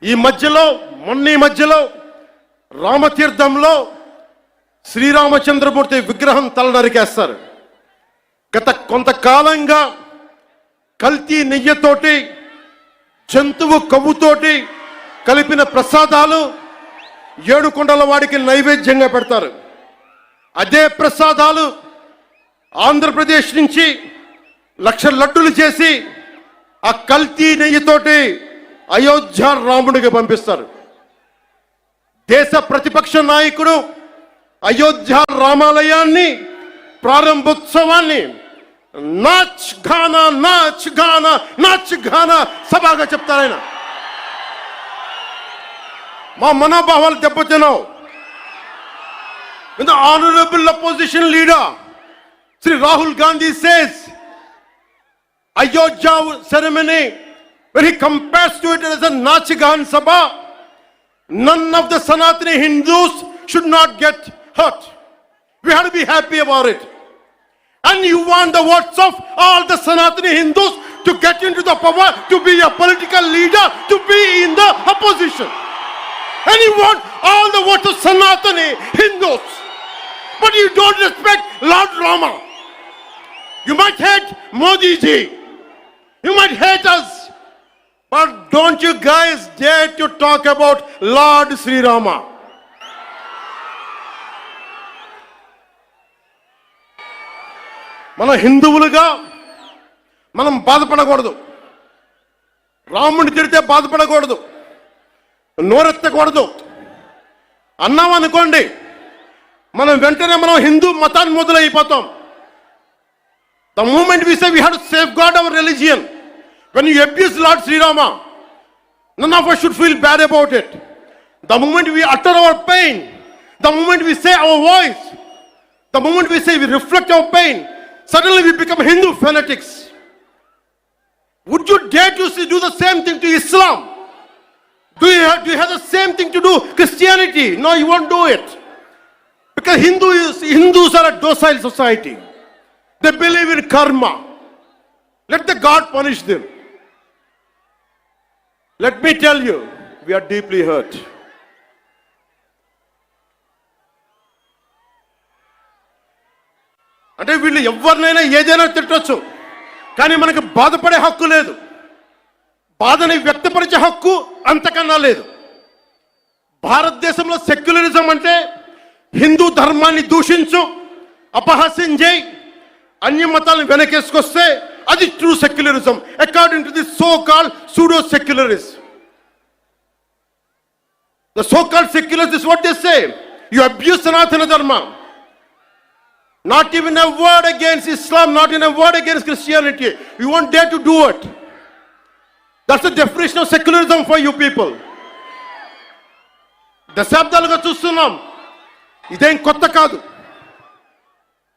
ఈ మధ్యలో రామతీర్థంలో శ్రీరామచంద్రమూర్తి విగ్రహం తల నరికేస్తారు. గత కొంతకాలంగా కల్తీ నెయ్యితోటి జంతువు కొవ్వుతోటి కలిపిన ప్రసాదాలు ఏడుకొండల వాడికి నైవేద్యంగా పెడతారు. అదే ప్రసాదాలు ఆంధ్రప్రదేశ్ నుంచి 1,00,000 లడ్డులు చేసి ఆ కల్తీ నెయ్యితోటి అయోధ్య రాముడికి పంపిస్తారు. దేశ ప్రతిపక్ష నాయకుడు అయోధ్య రామాలయాన్ని ప్రారంభోత్సవాన్ని నాచ్ గానా సభగా చెప్తారు. ఆయన మా మనోభావాలు దెబ్బతిన్నావు. The honorable opposition leader Sri Rahul Gandhi says Ayodhya ceremony, when he compares to it as a Nachigan Sabha, none of the Sanatani Hindus should not get hurt. We have to be happy about it. And you want the votes of all the Sanatani Hindus to get into the power, to be a political leader, to be in the opposition. And you want all the votes of Sanatani Hindus. But you don't respect Lord Rama. You might hate Modi ji. You might hate us. But don't you guys dare to talk about Lord Sri Rama. మన హిందువులుగా మనం బాధపడకూడదు. రాముడిని తిడితే బాధపడకూడదు, నోరెత్తకూడదు. అన్నాం అనుకోండి, మనం వెంటనే హిందూ మతాన్ని మొదలైపోతాం. The moment we say we have to safeguard our religion, when you abuse Lord Sri Rama, none of us should feel bad about it. The moment we utter our pain, the moment we say our voice, the moment we say we reflect our pain, suddenly we become Hindu fanatics. Would you dare to do the same thing to Islam? Do you have the same thing to do Christianity? No, you won't do it. Because Hindus are a docile society. They believe in karma. Let the God punish them. Let me tell you, we are deeply hurt. అంటే వీళ్ళు ఎవరినైనా ఏదైనా తిట్టొచ్చు, కానీ మనకు బాధపడే హక్కు లేదు. బాధని వ్యక్తపరిచే హక్కు అంతకన్నా లేదు. భారతదేశంలో సెక్యులరిజం అంటే హిందూ ధర్మాన్ని దూషించు, అపహాస్యం చేయి, అన్య మతాలను వెనకేసుకొస్తే అది true secularism according to the so called pseudo secularist. The so called secularists is what they say. You abuse Sanatana Dharma. Not even a word against Islam, not even a word against Christianity. You won't dare to do it. That's the definition of secularism for you people. దశాబ్దాలుగా చూస్తున్నాం, ఇదేం కొత్త కాదు.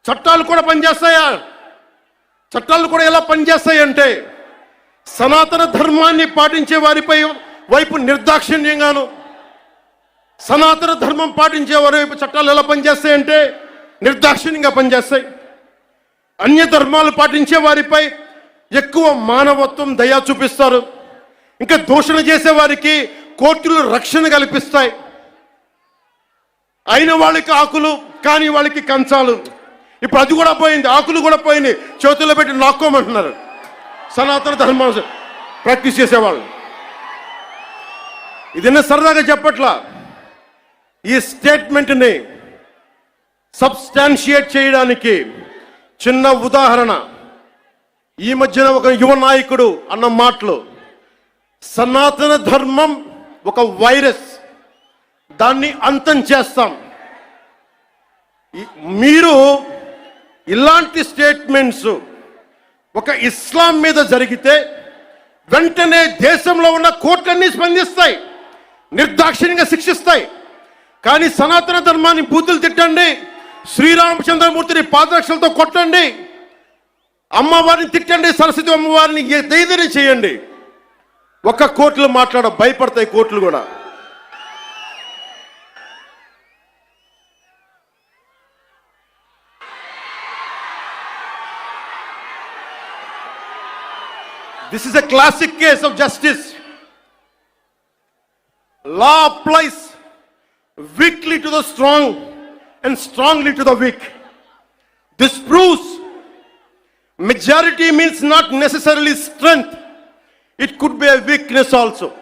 చట్టాలు కూడా పనిచేస్తాయా? చట్టాలు కూడా ఎలా పనిచేస్తాయంటే సనాతన ధర్మాన్ని పాటించే వారిపై వైపు నిర్దాక్షిణ్యంగాను, సనాతన ధర్మం పాటించే వారి వైపు చట్టాలు ఎలా పనిచేస్తాయంటే నిర్దాక్షిణ్యంగా పనిచేస్తాయి. అన్య ధర్మాలు పాటించే వారిపై ఎక్కువ మానవత్వం, దయ చూపిస్తారు. ఇంకా దూషణ చేసే వారికి కోర్టులు రక్షణ కల్పిస్తాయి. అయిన వాళ్ళకి ఆకులు, కాని వాళ్ళకి కంచాలు. ఇప్పుడు అది కూడా పోయింది, ఆకులు కూడా పోయింది, చేతుల్లో పెట్టి నాక్కోమంటున్నారు సనాతన ధర్మం ప్రాక్టీస్ చేసేవాళ్ళు. ఇదన్నా సరదాగా చెప్పట్లా. ఈ స్టేట్మెంట్ని సబ్స్టాన్షియేట్ చేయడానికి చిన్న ఉదాహరణ. ఈ మధ్యన ఒక యువ నాయకుడు అన్న మాటలు, సనాతన ధర్మం ఒక వైరస్, దాన్ని అంతం చేస్తాం. మీరు ఇలాంటి స్టేట్మెంట్స్ ఒక ఇస్లాం మీద జరిగితే వెంటనే దేశంలో ఉన్న కోర్టులన్నీ స్పందిస్తాయి, నిర్దాక్షిణ్యంగా శిక్షిస్తాయి. కానీ సనాతన ధర్మాన్ని బూతులు తిట్టండి, శ్రీరామచంద్రమూర్తిని పాదరక్షలతో కొట్టండి, అమ్మవారిని తిట్టండి, సరస్వతి అమ్మవారిని ఏదైనా చేయండి, ఒక్క కోర్టులు భయపడతాయి కోర్టులు కూడా. This is a classic case of justice. Law applies weakly to the strong and strongly to the weak. This proves majority means not necessarily strength. It could be a weakness also.